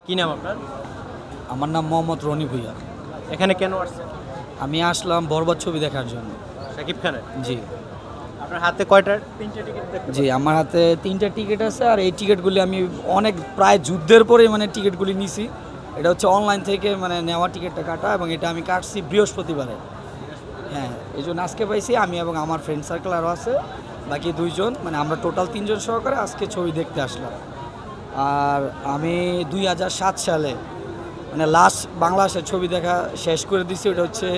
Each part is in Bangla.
কি নাম আপনার? আমার নাম মোহাম্মদ রনি ভুইয়া। এখানে কেন আসছেন? আমি আসলাম বরবাদ ছবি দেখার জন্য। শাকিব খানের? জি আপনার হাতে কয়টা? 3টে টিকিট দেখতে জি, আমার হাতে 3টা টিকিট আছে। আর এই টিকিটগুলি আমি অনেক প্রায় যুদ্ধের পরে মানে টিকিটগুলি নিছি। এটা হচ্ছে অনলাইন থেকে মানে নেওয়া টিকিটটা কাটা, এবং এটা আমি কাটছি বৃহস্পতিবারে। হ্যাঁ, এই জন্য আজকে পাইছি আমি এবং আমার ফ্রেন্ড সার্কেল আরও আছে, বাকি 2 জন, মানে আমরা টোটাল 3 জন সহকারে আজকে ছবি দেখতে আসলাম। আর আমি 2007 সালে মানে লাস্ট বাংলাদেশের ছবি দেখা শেষ করে দিছি। ওটা হচ্ছে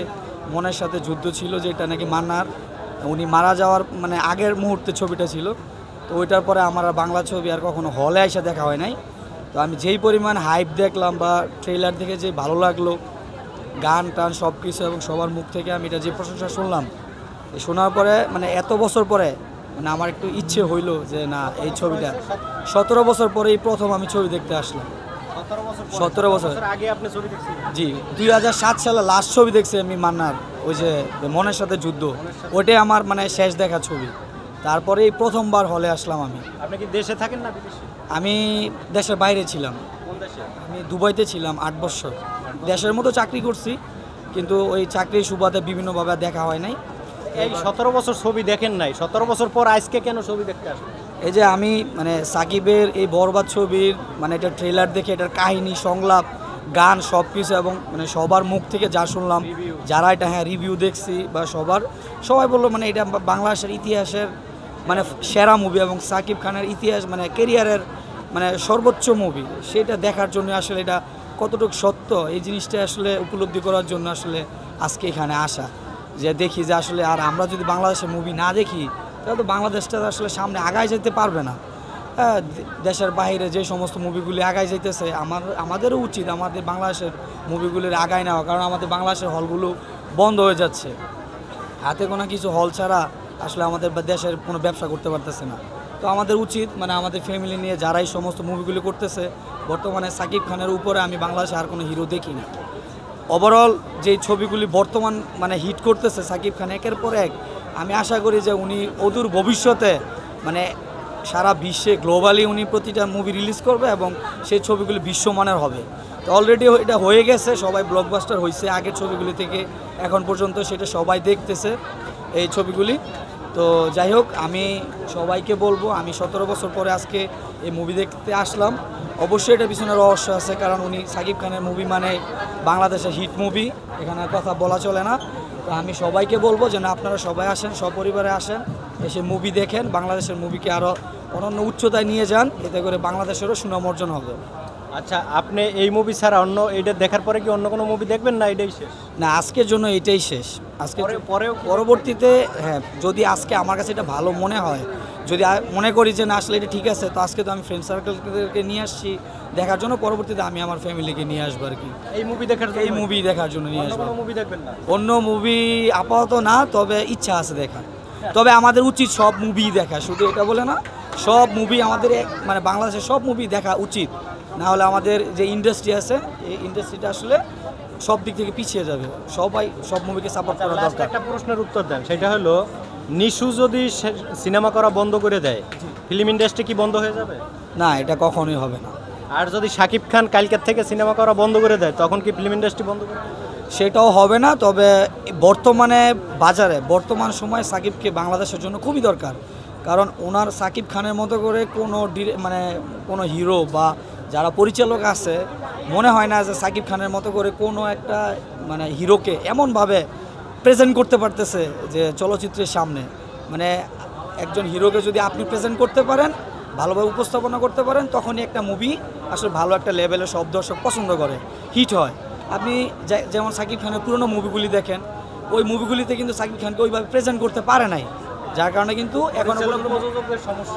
মনের সাথে যুদ্ধ ছিল, যেটা নাকি মান্নার উনি মারা যাওয়ার মানে আগের মুহূর্তে ছবিটা ছিল। তো ওইটার পরে আমার আর বাংলা ছবি আর কখনো হলে এসে দেখা হয় নাই। তো আমি যেই পরিমাণ হাইপ দেখলাম বা ট্রেলার দেখে যে ভালো লাগলো, গান টান সব কিছু এবং সবার মুখ থেকে আমি এটা যে প্রশংসা শুনলাম, শোনার পরে মানে এত বছর পরে মানে আমার একটু ইচ্ছে হইলো যে না, এই ছবিটা 17 বছর পরে এই প্রথম আমি ছবি দেখতে আসলাম। 17 বছর আগে আপনি ছবি দেখছেন? জি, 2007 সালে লাস্ট ছবি দেখছি আমি মান্নার, ওই যে মনের সাথে যুদ্ধ, ওইটাই আমার মানে শেষ দেখা ছবি। তারপরে এই প্রথমবার হলে আসলাম আমি। আপনি কি দেশে থাকেন না বিদেশে? আমি দেশের বাইরে ছিলাম। কোন দেশে? আমি দুবাইতে ছিলাম 8 বছর। দেশের মতো চাকরি করছি, কিন্তু ওই চাকরির সুবাদে বিভিন্নভাবে দেখা হয় নাই। এই 17 বছর ছবি দেখেন নাই, 17 বছর পর আজকে কেন ছবি দেখতে আসলেন? এই যে আমি মানে সাকিবের এই বরবাদ ছবির মানে এটা ট্রেলার দেখে এটার কাহিনী, সংলাপ, গান সব কিছু এবং মানে সবার মুখ থেকে যা শুনলাম, যারা এটা রিভিউ দেখছি বা সবাই বললো মানে এটা বাংলাদেশের ইতিহাসের মানে সেরা মুভি এবং সাকিব খানের ইতিহাস মানে কেরিয়ারের মানে সর্বোচ্চ মুভি। সেটা দেখার জন্য আসলে এটা কতটুকু সত্য এই জিনিসটা আসলে উপলব্ধি করার জন্য আসলে আজকে এখানে আসা, যে দেখি যে আসলে আর আমরা যদি বাংলাদেশের মুভি না দেখি তাহলে তো বাংলাদেশটা আসলে সামনে আগায় যেতে পারবে না। হ্যাঁ, দেশের বাইরে যে সমস্ত মুভিগুলি আগায় যাইতেছে আমাদেরও উচিত আমাদের বাংলাদেশের মুভিগুলির আগায় নেওয়া, কারণ আমাদের বাংলাদেশের হলগুলো বন্ধ হয়ে যাচ্ছে। হাতে কোনো কিছু হল ছাড়া আসলে আমাদের দেশের কোনো ব্যবসা করতে পারতেছে না। তো আমাদের উচিত মানে আমাদের ফ্যামিলি নিয়ে যারা এই সমস্ত মুভিগুলি করতেছে, বর্তমানে সাকিব খানের উপরে আমি বাংলাদেশে আর কোনো হিরো দেখি না। ওভারঅল যেই ছবিগুলি বর্তমান মানে হিট করতেছে সাকিব খান একের পর এক, আমি আশা করি যে উনি অদূর ভবিষ্যতে মানে সারা বিশ্বে গ্লোবালি উনি প্রতিটা মুভি রিলিজ করবে এবং সেই ছবিগুলি বিশ্বমানের হবে। তো অলরেডি এটা হয়ে গেছে, সবাই ব্লকবাস্টার হয়েছে আগের ছবিগুলি থেকে এখন পর্যন্ত, সেটা সবাই দেখতেছে এই ছবিগুলি। তো যাই হোক, আমি সবাইকে বলবো আমি 17 বছর পরে আজকে এই মুভি দেখতে আসলাম। অবশ্যই এটা পিছনে রহস্য আছে, কারণ উনি সাকিব খানের মুভি মানে বাংলাদেশের হিট মুভি, এখানে কথা বলা চলে না। তো আমি সবাইকে বলবো যে না, আপনারা সবাই আসেন, সপরিবারে আসেন, এসে মুভি দেখেন, বাংলাদেশের মুভিকে আরও অনন্য উচ্চতায় নিয়ে যান, এতে করে বাংলাদেশেরও সুনাম অর্জন হবে। আচ্ছা, আপনি এই মুভি ছাড়া অন্য এটা দেখার পরে কি অন্য কোনো মুভি দেখবেন না এটাই শেষ? না, আজকের জন্য এটাই শেষ। আজকে পরেও পরবর্তীতে হ্যাঁ, যদি আজকে আমার কাছে এটা ভালো মনে হয়, যদি মনে করি যে না আসলে এটা ঠিক আছে, তো আজকে তো আমি ফ্রেন্ড সার্কেলকে নিয়ে আসছি দেখার জন্য, পরবর্তীতে আমি আমার ফ্যামিলিকে নিয়ে আসবো আর কি। এই মুভি দেখার জন্য? এই মুভি দেখার জন্য নিয়ে আসবো। কোনো মুভি দেখবেন না? অন্য মুভি আপাতত না, তবে ইচ্ছা আছে দেখার। তবে আমাদের উচিত সব মুভি দেখা, শুধু এটা বলে না, সব মুভি আমাদের মানে বাংলাদেশের সব মুভি দেখা উচিত, না হলে আমাদের যে ইন্ডাস্ট্রি আছে এই ইন্ডাস্ট্রিটা আসলে সব দিক থেকে পিছিয়ে যাবে। সবাই সব মুভিকে সাপোর্ট করা দরকার। একটা প্রশ্নের উত্তর দেন, সেটা হলো নিশু যদি সিনেমা করা বন্ধ করে দেয়, ফিল্ম ইন্ডাস্ট্রি কি বন্ধ হয়ে যাবে? না, এটা কখনোই হবে না। আর যদি শাকিব খান কালকের থেকে সিনেমা করা বন্ধ করে দেয়, তখন কি ফিল্ম ইন্ডাস্ট্রি বন্ধ করে দেবে? সেটাও হবে না। তবে বর্তমানে বাজারে বর্তমান সময়ে সাকিবকে বাংলাদেশের জন্য খুবই দরকার, কারণ ওনার সাকিব খানের মতো করে মানে কোনো হিরো বা যারা পরিচালক আছে, মনে হয় না যে সাকিব খানের মতো করে কোনো একটা মানে হিরোকে এমনভাবে প্রেজেন্ট করতে পারতেছে যে চলচ্চিত্রের সামনে মানে একজন হিরোকে যদি আপনি প্রেজেন্ট করতে পারেন, ভালোভাবে উপস্থাপনা করতে পারেন, তখনই একটা মুভি আসলে ভালো একটা লেভেলে সব দর্শক পছন্দ করে, হিট হয়। আপনি যেমন সাকিব খানের পুরনো মুভিগুলি দেখেন, ওই মুভিগুলিতে কিন্তু সাকিব খানকে ওইভাবে প্রেজেন্ট করতে পারে নাই, যার কারণে কিন্তু এখন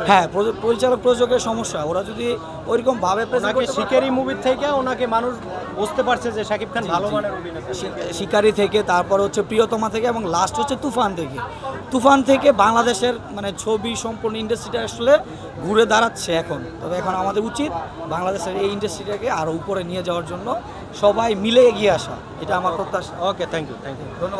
হ্যাঁ, পরিচালক প্রযোজকের সমস্যা। ওরা যদি ওইরকম ভাবে শিকারি মুভির থেকে ওনাকে মানুষ বুঝতে পারছে যে শাকিব খান ভালো মানের অভিনেতা। শিকারি থেকে, তারপর হচ্ছে প্রিয়তমা থেকে, এবং লাস্ট হচ্ছে তুফান থেকে বাংলাদেশের মানে ছবি সম্পূর্ণ ইন্ডাস্ট্রিটা আসলে ঘুরে দাঁড়াচ্ছে এখন। তবে এখন আমাদের উচিত বাংলাদেশের এই ইন্ডাস্ট্রিটাকে আরও উপরে নিয়ে যাওয়ার জন্য সবাই মিলে এগিয়ে আসা, এটা আমার প্রত্যাশা। ওকে, থ্যাংক ইউ। ধন্যবাদ।